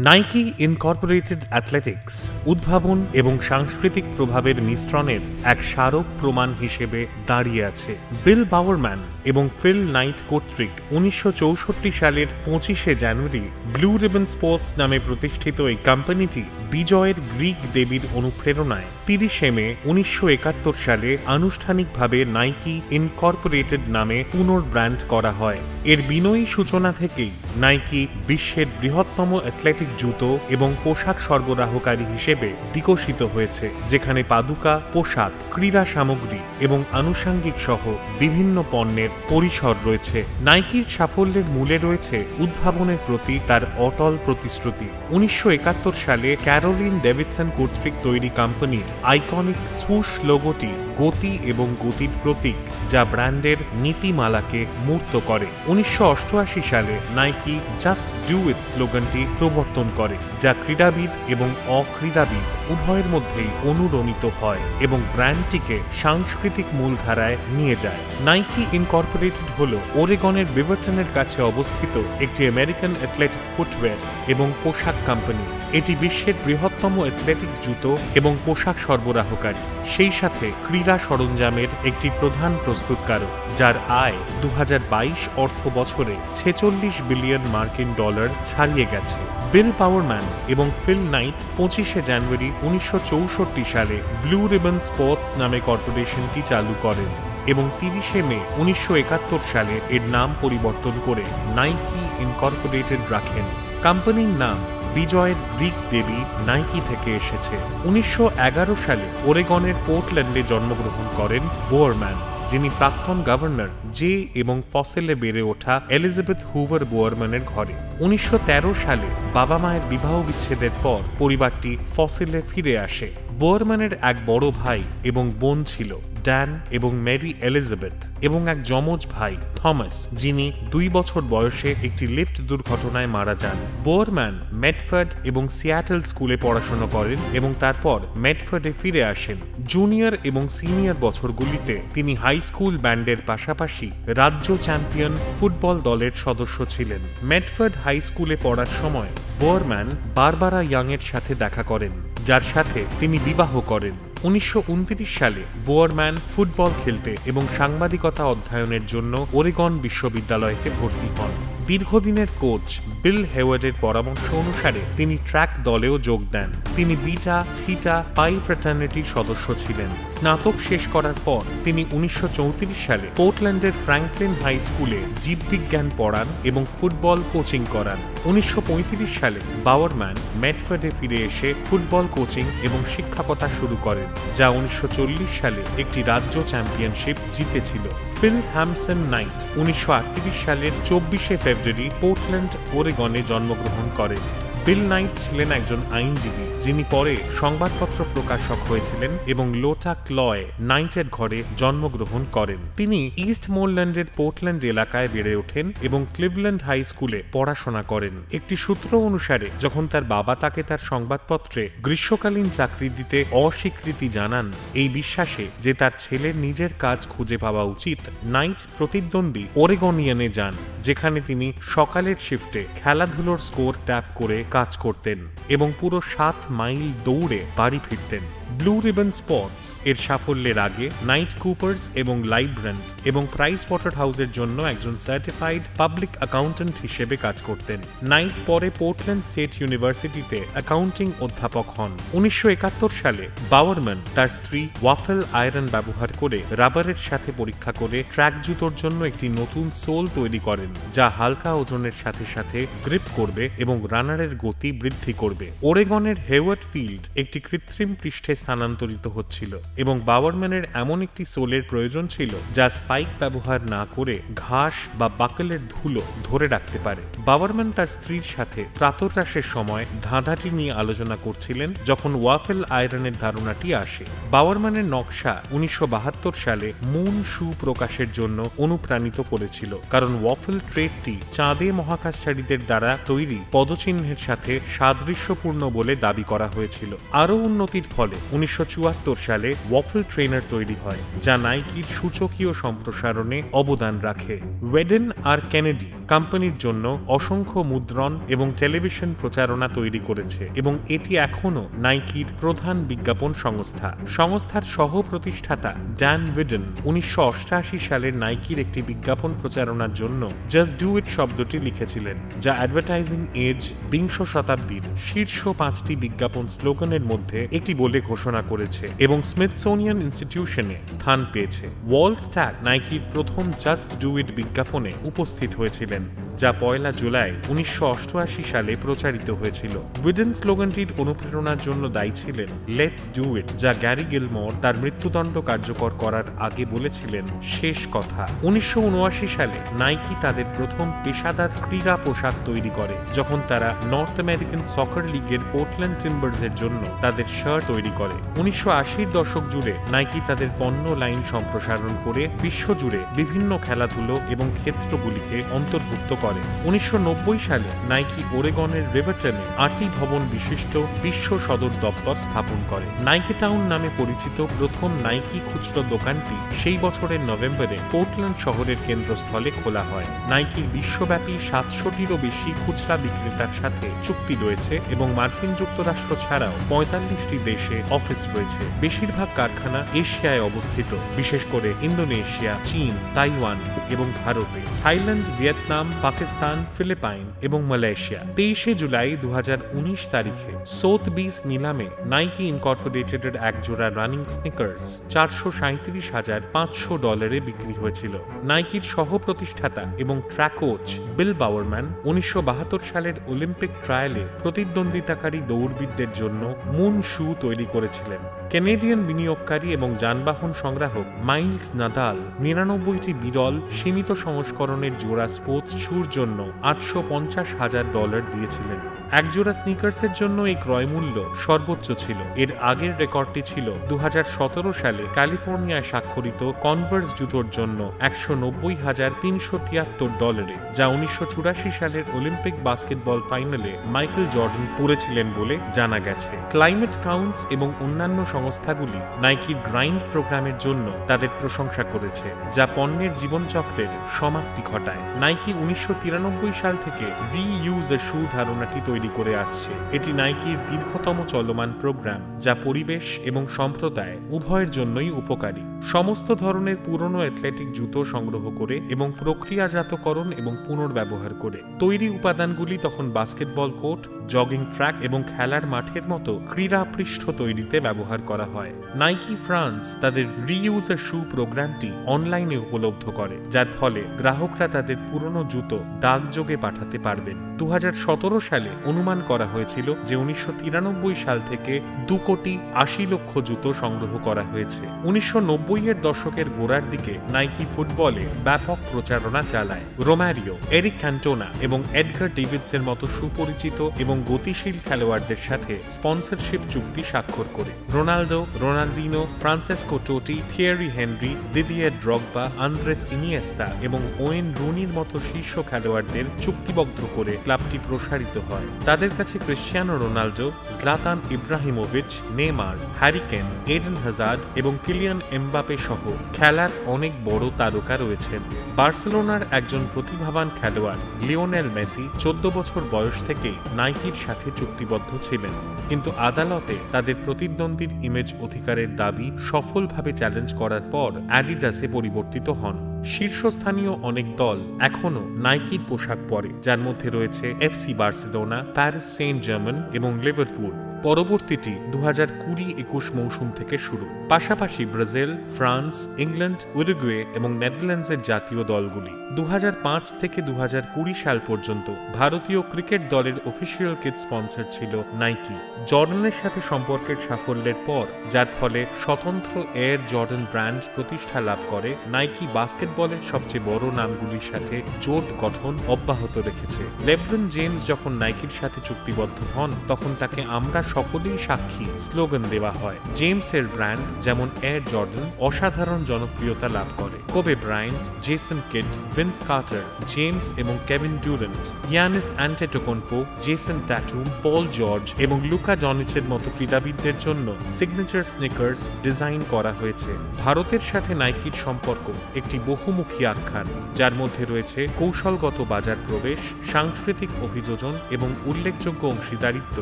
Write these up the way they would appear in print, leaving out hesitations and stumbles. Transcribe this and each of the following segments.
Nike Incorporated athletics উদ্ভাবন এবং সাংস্কৃতিক প্রভাবের মিশ্রণের এক স্মারক প্রমাণ হিসেবে দাঁড়িয়ে আছে। বিল বাউয়ারম্যান এবং ফিল নাইট কর্তৃক 1964 সালের 25শে জানুয়ারি ব্লু রিবন স্পোর্টস নামে প্রতিষ্ঠিত এই কোম্পানিটি বিজয়ের গ্রিক দেবীর অনুপ্রেরণায় 30শে মে 1971 সালে আনুষ্ঠানিকভাবে নাইকি ইনকর্পোরেটেড নামে পুনর্ব্র্যান্ড করা হয়। এর বিনয়ী সূচনা থেকেই নাইকি বিশ্বের বৃহত্তম অ্যাথলেটিক জুতো এবং পোশাক সরবরাহকারী হিসেবে বিকশিত হয়েছে, যেখানে পাদুকা, পোশাক, ক্রীড়া সামগ্রী এবং আনুষঙ্গিক সহ বিভিন্ন পণ্যের পরিসর রয়েছে। নাইকির সাফল্যের মূলে রয়েছে উদ্ভাবনের প্রতি তার অটল প্রতিশ্রুতি। 1971 সালে ক্যারোলিন ডেভিডসন কর্তৃক তৈরি কোম্পানির আইকনিক সুশ লোগোটি গতি এবং গতির প্রতীক, যা ব্র্যান্ডের নীতিমালাকে মূর্ত করে। 1988 সালে নাইকি জাস্ট ডু ইট স্লোগানটি প্রবর্তন করে, যা ক্রীড়াবিদ এবং অক্রীড়াবিদ উভয়ের মধ্যেই অনুরণিত হয় এবং ব্র্যান্ডটিকে সাংস্কৃতিক মূলধারায় নিয়ে যায়। নাইকি ইনকর্পোরেটেড হল ওরেগনের বিভারটনের কাছে অবস্থিত একটি আমেরিকান অ্যাথলেটিক ফুটওয়্যার এবং পোশাক কোম্পানি। এটি বিশ্বের বৃহত্তম অ্যাথলেটিক্স জুতো এবং পোশাক সরবরাহকারী, সেই সাথে ক্রীড়া সরঞ্জামের একটি প্রধান প্রস্তুতকারক, যার আয় 2022 অর্থ বছরে 46 বিলিয়ন মার্কিন ডলার ছাড়িয়ে গেছে। বিল বাউয়ারম্যান এবং ফিল নাইট 25শে জানুয়ারি 1964 সালে ব্লু রিবন স্পোর্টস নামে কর্পোরেশনটি চালু করেন এবং 30শে মে 1971 সালে এর নাম পরিবর্তন করে নাইকি ইনকর্পোরেটেড রাখেন। কোম্পানির নাম বিজয়ের গ্রিক দেবী নাইকি থেকে এসেছে। 1911 সালে ওরেগনের পোর্টল্যান্ডে জন্মগ্রহণ করেন বাউয়ারম্যান, যিনি প্রাক্তন গভর্নর জে এবং ফসেলে বেড়ে ওঠা এলিজাবেথ হুভার বাউয়ারম্যানের ঘরে। 1913 সালে বাবা মায়ের বিবাহ বিচ্ছেদের পর পরিবারটি ফসেলে ফিরে আসে। বাউয়ারম্যানের এক বড় ভাই এবং বোন ছিল, ড্যান এবং মেরি এলিজাবেথ, এবং এক যমজ ভাই থমাস, যিনি 2 বছর বয়সে একটি লিফট দুর্ঘটনায় মারা যান। বাউয়ারম্যান মেডফোর্ড এবং সিয়াটল স্কুলে পড়াশোনা করেন এবং তারপর মেডফোর্ডে ফিরে আসেন। জুনিয়র এবং সিনিয়র বছরগুলিতে তিনি হাই স্কুল ব্যান্ডের পাশাপাশি রাজ্য চ্যাম্পিয়ন ফুটবল দলের সদস্য ছিলেন। মেডফোর্ড হাই স্কুলে পড়ার সময় বাউয়ারম্যান বারবারা ইয়াংয়ের সাথে দেখা করেন, যার সাথে তিনি বিবাহ করেন। 1929 সালে বাউয়ারম্যান ফুটবল খেলতে এবং সাংবাদিকতা অধ্যয়নের জন্য ওরেগন বিশ্ববিদ্যালয়তে ভর্তি হন। দীর্ঘদিনের কোচ বিল হেওয়ার্ডের পরামর্শ অনুসারে তিনি ট্র্যাক দলেও যোগ দেন। তিনি বিটা থিটা পাই ফ্র্যাটার্নিটির সদস্য ছিলেন। স্নাতক শেষ করার পর তিনি 1934 সালে পোর্টল্যান্ডের ফ্র্যাঙ্কলিন হাই স্কুলে জীববিজ্ঞান পড়ান এবং ফুটবল কোচিং করান। 1935 সালে বাউয়ারম্যান মেডফোর্ডে ফিরে এসে ফুটবল কোচিং এবং শিক্ষকতা শুরু করেন, যা 1940 সালে একটি রাজ্য চ্যাম্পিয়নশিপ জিতেছিল। ফিল হ্যামসন নাইট 1938 সালের 24শে ফেব্রুয়ারি পোর্টল্যান্ড, ওরেগনে জন্মগ্রহণ করেন। বিল নাইট ছিলেন একজন আইনজীবী, যিনি পরে সংবাদপত্র প্রকাশক হয়েছিলেন এবং লোটা ক্লয় নাইটের ঘরে জন্মগ্রহণ করেন। তিনি ইস্ট মোরল্যান্ডের পোর্টল্যান্ড এলাকায় বেড়ে ওঠেন এবং ক্লিভল্যান্ড হাই স্কুলে পড়াশোনা করেন। একটি সূত্র অনুসারে যখন তার বাবা তাকে তার সংবাদপত্রে গ্রীষ্মকালীন চাকরি দিতে অস্বীকৃতি জানান, এই বিশ্বাসে যে তার ছেলের নিজের কাজ খুঁজে পাওয়া উচিত, নাইট প্রতিদ্বন্দ্বী ওরেগনিয়ানে যান, যেখানে তিনি সকালের শিফটে খেলাধুলোর স্কোর ট্যাপ করে কাজ করতেন এবং পুরো 7 মাইল দৌড়ে বাড়ি ফিরতেন। ব্লু রিবন স্পোর্টস এর সাফল্যের আগে নাইট কুপার্স এবং লাইব্রান্ট এবং প্রাইস ওয়াটার হাউসের জন্য একজন সার্টিফাইড পাবলিক অ্যাকাউন্ট্যান্ট হিসেবে কাজ করতেন। নাইট পরে পোর্টল্যান্ড স্টেট ইউনিভার্সিটিতে অ্যাকাউন্টিং অধ্যাপক হন। 1971 সালে বাউয়ারম্যান তার স্ত্রী ওয়াফেল আয়রন ব্যবহার করে রাবারের সাথে পরীক্ষা করে ট্র্যাক জুতোর জন্য একটি নতুন সোল তৈরি করেন, যা হালকা ওজনের সাথে সাথে গ্রিপ করবে এবং রানারের গতি বৃদ্ধি করবে। ওরেগনের হেওয়ার্ড ফিল্ড একটি কৃত্রিম পৃষ্ঠে স্থানান্তরিত হচ্ছিল এবং বাউয়ারম্যানের এমন একটি সোলের প্রয়োজন ছিল যা স্পাইক ব্যবহার না করে ঘাস বা বাকলের ধুলো ধরে রাখতে পারে। বাউয়ারম্যান তার স্ত্রীর সাথে প্রাতরাশের সময় ধাঁধাটি নিয়ে আলোচনা করছিলেন যখন ওয়াফেল আয়রনের ধারণাটি আসে। বাউয়ারম্যানের নকশা 1972 সালে মুন শু প্রকাশের জন্য অনুপ্রাণিত করেছিল, কারণ ওয়াফেল ট্রেডটি চাঁদে মহাকাশচারীদের দ্বারা তৈরি পদচিহ্নের সাথে সাদৃশ্যপূর্ণ বলে দাবি করা হয়েছিল। আরও উন্নতির ফলে 1974 সালে ওয়াফল ট্রেনার তৈরি হয়, যা নাইকির সূচকীয় সম্প্রসারণে অবদান রাখে। ওয়েডেন আর কেনেডি কোম্পানির জন্য অসংখ্য মুদ্রণ এবং টেলিভিশন প্রচারণা তৈরি করেছে এবং এটি এখনও নাইকির প্রধান বিজ্ঞাপন সংস্থা। সংস্থার সহ প্রতিষ্ঠাতা ড্যান উইডেন 1988 সালের নাইকির একটি বিজ্ঞাপন প্রচারণার জন্য জাস্ট ডু ইট শব্দটি লিখেছিলেন, যা অ্যাডভার্টাইজিং এজ বিংশ শতাব্দীর শীর্ষ 5টি বিজ্ঞাপন স্লোগানের মধ্যে একটি বলে ঘোষণা করেছে এবং স্মিথসোনিয়ান ইনস্টিটিউশনে স্থান পেয়েছে। ওয়াল স্ট্যাক নাইকির প্রথম জাস্ট ডু ইট বিজ্ঞাপনে উপস্থিত হয়েছিলেন, যা 1 জুলাই 1988 সালে প্রচারিত হয়েছিল। উইডেন স্লোগানটির অনুপ্রেরণার জন্য দায়ী ছিলেন লেটস ডু ইট, যা গ্যারি গিলমোর তার মৃত্যুদণ্ড কার্যকর করার আগে বলেছিলেন শেষ কথা। 1979 সালে নাইকি তাদের প্রথম পেশাদার ক্রীড়া পোশাক তৈরি করে, যখন তারা নর্থ আমেরিকান সকার লিগের পোর্টল্যান্ড টিম্বার্সের জন্য তাদের শার্ট তৈরি করে। 1980-র দশক জুড়ে নাইকি তাদের পণ্য লাইন সম্প্রসারণ করে বিশ্বজুড়ে বিভিন্ন খেলাধুলো এবং ক্ষেত্রগুলিকে অন্তর্ভুক্ত করে। 1990 সালে নাইকি ওরেগনের রিভারটনে 8টি ভবন বিশিষ্ট বিশ্ব সদর দপ্তর স্থাপন করে। নাইকি টাউন নামে পরিচিত প্রথম নাইকি খুচরো দোকানটি সেই বছরের নভেম্বরে পোর্টল্যান্ড শহরের কেন্দ্রস্থলে খোলা হয়। নাইকির বিশ্বব্যাপী 700টিরও বেশি খুচরা বিক্রেতার সাথে চুক্তি রয়েছে এবং মার্কিন যুক্তরাষ্ট্র ছাড়াও 45টি দেশে অফিস রয়েছে। বেশিরভাগ কারখানা এশিয়ায় অবস্থিত, বিশেষ করে ইন্দোনেশিয়া, চীন, তাইওয়ান এবং ভারতে। থাইল্যান্ড, ভিয়েতনাম, পাকিস্তান, ফিলিপাইন এবং মালয়েশিয়া। 23 জুলাই 2019 তারিখে সোথবিস নিলামে নাইকি ইনকর্পোরেটেডের একজোড়া রানিং স্নিকার্স $437,500 বিক্রি হয়েছিল। নাইকির সহ প্রতিষ্ঠাতা এবং ট্র্যাক কোচ বিল বাওয়ারম্যান 1972 সালের অলিম্পিক ট্রায়ালে প্রতিদ্বন্দ্বিতাকারী দৌড়বিদদের জন্য মুন শু তৈরি করেছিলেন। কেনেডিয়ান বিনিয়োগকারী এবং যানবাহন সংগ্রাহক মাইলস নাদাল 99টি বিরল সীমিত সংস্করণের জোড়া স্পোর্টস শুর জন্য $850,000 দিয়েছিলেন। একজোড়া স্নিকার্সের জন্য এই ক্রয়মূল্য সর্বোচ্চ ছিল। এর আগের রেকর্ডটি ছিল 2017 সালে ক্যালিফোর্নিয়ায় স্বাক্ষরিত কনভার্স জুতোর জন্য $190,373, যা 1984 সালের অলিম্পিক বাস্কেটবল ফাইনালে মাইকেল জর্ডান পরেছিলেন বলে জানা গেছে। ক্লাইমেট কাউন্টস এবং অন্যান্য সংস্থাগুলি নাইকির গ্রাইন্ড প্রোগ্রামের জন্য তাদের প্রশংসা করেছে, যা পণ্যের জীবনচক্রের সমাপ্তি ঘটায়। নাইকি 1993 সাল থেকে রিইউজ এ শু ধারণাটি তৈরি করে আসছে। এটি নাইকির দীর্ঘতম চলমান প্রোগ্রাম, যা পরিবেশ এবং সম্প্রদায় উভয়ের জন্যই উপকারী। সমস্ত ধরনের পুরনো অ্যাথলেটিক জুতো সংগ্রহ করে এবং প্রক্রিয়াজাতকরণ এবং পুনর্ব্যবহার করে তৈরি উপাদানগুলি তখন বাস্কেটবল কোর্ট, জগিং ট্র্যাক এবং খেলার মাঠের মতো ক্রীড়া পৃষ্ঠ তৈরিতে ব্যবহার করা হয়। নাইকি ফ্রান্স তাদের রিইউজ এ শু প্রোগ্রামটি অনলাইনে উপলব্ধ করে, যার ফলে গ্রাহকরা তাদের পুরনো জুতো ডাকযোগে পাঠাতে পারবেন। 2017 সালে অনুমান করা হয়েছিল যে 1993 সাল থেকে 2,80,00,000 জুতো সংগ্রহ করা হয়েছে। 1990-এর দশকের গোড়ার দিকে নাইকি ফুটবলে ব্যাপক প্রচারণা চালায়। রোমারিও, এরিক ক্যান্টোনা এবং এডগার ডেভিডসের মতো সুপরিচিত এবং গতিশীল খেলোয়াড়দের সাথে স্পন্সরশিপ চুক্তি স্বাক্ষর করে। Ronaldo, Ronaldinho, Francesco Totti, Thierry Henry, Didier Drogba, Andres Iniesta এবং ওয়েন রুনির মতো শীর্ষ খেলোয়াড়দের চুক্তিবদ্ধ করে ক্লাবটি প্রসারিত হয়। তাদের কাছে Cristiano Ronaldo, Zlatan Ibrahimovic, Neymar, Harry Kane, Eden Hazard এবং কিলিয়ান এমবাপে সহ খেলার অনেক বড় তারকা রয়েছেন। বার্সেলোনার একজন প্রতিভাবান খেলোয়াড় লিওনেল মেসি 14 বছর বয়স থেকেই নাইকির সাথে চুক্তিবদ্ধ ছিলেন, কিন্তু আদালতে তাদের প্রতিদ্বন্দ্বীর ইমেজ অধিকারের দাবি সফলভাবে চ্যালেঞ্জ করার পর অ্যাডিডাসে পরিবর্তিত হন। শীর্ষস্থানীয় অনেক দল এখনও নাইকির পোশাক পরে, যার মধ্যে রয়েছে FC Barcelona, Paris Saint Germain এবং লিভারপুল। পরবর্তীটি 2020-21 মৌসুম থেকে শুরু। পাশাপাশি ব্রাজিল, ফ্রান্স, ইংল্যান্ড, উরুগুয়ে এবং নেদারল্যান্ডসের জাতীয় দলগুলি। 2005 থেকে 2020 সাল পর্যন্ত ভারতীয় ক্রিকেট দলের অফিসিয়াল কিট স্পন্সর ছিল নাইকি। জর্ডানের সাথে সম্পর্কের সাফল্যের পর, যার ফলে স্বতন্ত্র এয়ার জর্ডান ব্র্যান্ড প্রতিষ্ঠা লাভ করে, নাইকি বাস্কেটবলের সবচেয়ে বড় নামগুলির সাথে জোট গঠন অব্যাহত রেখেছে। লেব্রন জেমস যখন নাইকির সাথে চুক্তিবদ্ধ হন, তখন তাকে আমরা সকলেই সাক্ষী স্লোগান দেওয়া হয়। জেমসের ব্র্যান্ড যেমন এয়ার জর্ডান অসাধারণ জনপ্রিয়তা লাভ করে। Kobe Bryant, Jason Kidd, Vince Carter, James এবং Kevin Durant, Giannis Antetokounmpo, Jason Tatum, Paul George এবং লুকা ডনিচের মতো ক্রীড়াবিদদের জন্য সিগনেচার স্নিকার্স ডিজাইন করা হয়েছে। ভারতের সাথে নাইকির সম্পর্ক একটি বহুমুখী আখ্যান, যার মধ্যে রয়েছে কৌশলগত বাজার প্রবেশ, সাংস্কৃতিক অভিযোজন এবং উল্লেখযোগ্য অংশীদারিত্ব,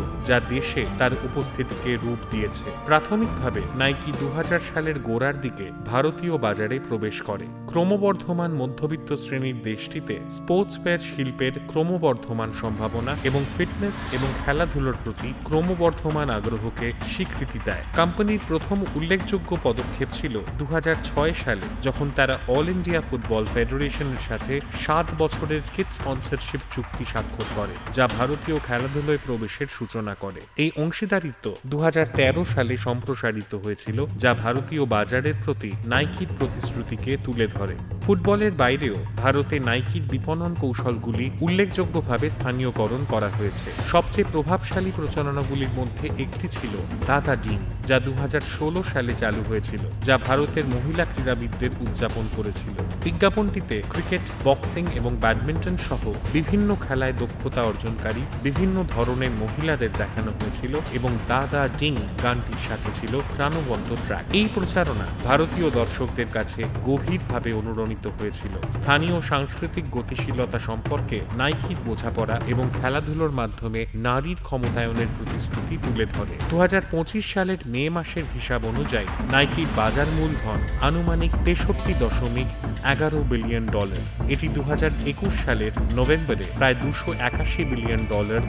যা দেশে তার উপস্থিতিকে রূপ দিয়েছে। প্রাথমিকভাবে নাইকি 2000 সালের গোড়ার দিকে ভারতীয় বাজারে প্রবেশ করে। ক্রমবর্ধমান মধ্যবিত্ত শ্রেণীর দেশটিতে স্পোর্টসওয়্যার শিল্পের ক্রমবর্ধমান সম্ভাবনা এবং ফিটনেস এবং খেলাধুলোর প্রতি ক্রমবর্ধমান আগ্রহকে স্বীকৃতি দেয়। কোম্পানির প্রথম উল্লেখযোগ্য পদক্ষেপ ছিল 2006 সালে, যখন তারা অল ইন্ডিয়া ফুটবল ফেডারেশনের সাথে 7 বছরের কিট স্পন্সরশিপ চুক্তি স্বাক্ষর করে, যা ভারতীয় খেলাধুলোয় প্রবেশের সূচনা করে। এই অংশীদারিত্ব 2013 সালে সম্প্রসারিত হয়েছিল, যা ভারতীয় বাজারের প্রতি নাইকির প্রতিশ্রুতিকে তুলে ধরে। ফুটবলের বাইরেও ভারতে নাইকির বিপণন কৌশলগুলি উল্লেখযোগ্যভাবে স্থানীয়করণ করা হয়েছে। সবচেয়ে প্রভাবশালী প্রচারণাগুলির মধ্যে একটি ছিল দাদা ডিং, যা 2016 সালে চালু হয়েছিল, যা ভারতের মহিলা ক্রীড়াবিদদের উদযাপন করেছিল। বিজ্ঞাপনটিতে ক্রিকেট, বক্সিং এবং ব্যাডমিন্টন সহ বিভিন্ন খেলায় দক্ষতা অর্জনকারী বিভিন্ন ধরনের মহিলাদের দেখানো হয়েছিল এবং দাদা ডিং গানটির সাথে ছিল প্রাণবন্ত ট্র্যাক। এই প্রচারণা ভারতীয় দর্শকদের কাছে গভীরভাবে অনুরণিত হয়েছিল। স্থানীয় সাংস্কৃতিক গতিশীলতা সম্পর্কে নাইকির বোঝাপড়া এবং খেলাধুলোর মাধ্যমে নারীর ক্ষমতায়নের প্রতিশ্রুতি তুলে ধরে। 2025 সালের মে মাসের হিসাব অনুযায়ী নাইকির বাজার মূলধন আনুমানিক $63.11 বিলিয়ন। এটি 2021 সালের নভেম্বরে প্রায় $281 বিলিয়ন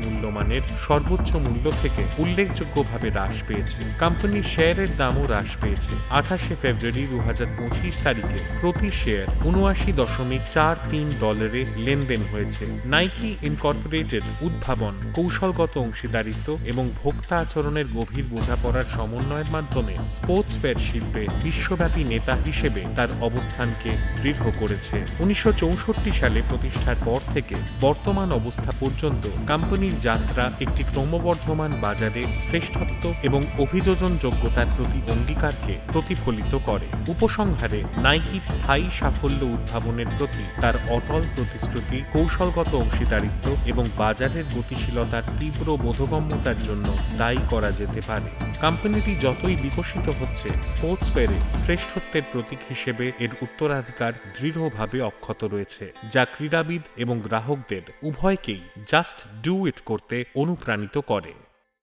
মূল্যমানের সর্বোচ্চ মূল্য থেকে উল্লেখযোগ্যভাবে হ্রাস পেয়েছে। কোম্পানির শেয়ারের দামও হ্রাস পেয়েছে। 28 ফেব্রুয়ারি 2025 তারিখে প্রতি শেয়ার $79.43 লেনদেন হয়েছে। নাইকি ইনকর্পোরেটেড উদ্ভাবন, কৌশলগত অংশীদারিত্ব এবং ভোক্তা আচরণের গভীর বোঝাপড়ার সমন্বয়ের মাধ্যমে স্পোর্টসওয়্যার শিল্পে বিশ্বব্যাপী নেতা হিসেবে তার অবস্থানকে দৃঢ় করেছে। 1964 সালে প্রতিষ্ঠার পর থেকে বর্তমান অবস্থা পর্যন্ত কোম্পানির যাত্রা একটি ক্রমবর্ধমান বাজারে শ্রেষ্ঠত্ব এবং অভিযোজন যোগ্যতার প্রতি অঙ্গীকারকে প্রতিফলিত করে। উপসংহারে, নাইকির স্থায়ী সাফল্য উদ্ভাবনের প্রতি তার অটল প্রতিশ্রুতি, কৌশলগত অংশীদারিত্ব এবং বাজারের গতিশীলতার তীব্র বোধগম্যতার জন্য দায়ী করা যেতে পারে। কোম্পানিটি যতই বিকশিত হচ্ছে, স্পোর্টসওয়্যারে শ্রেষ্ঠত্বের প্রতীক হিসেবে এর উত্তরাধিকার দৃঢ়ভাবে অক্ষত রয়েছে, যা ক্রীড়াবিদ এবং গ্রাহকদের উভয়কেই জাস্ট ডু ইট করতে অনুপ্রাণিত করে।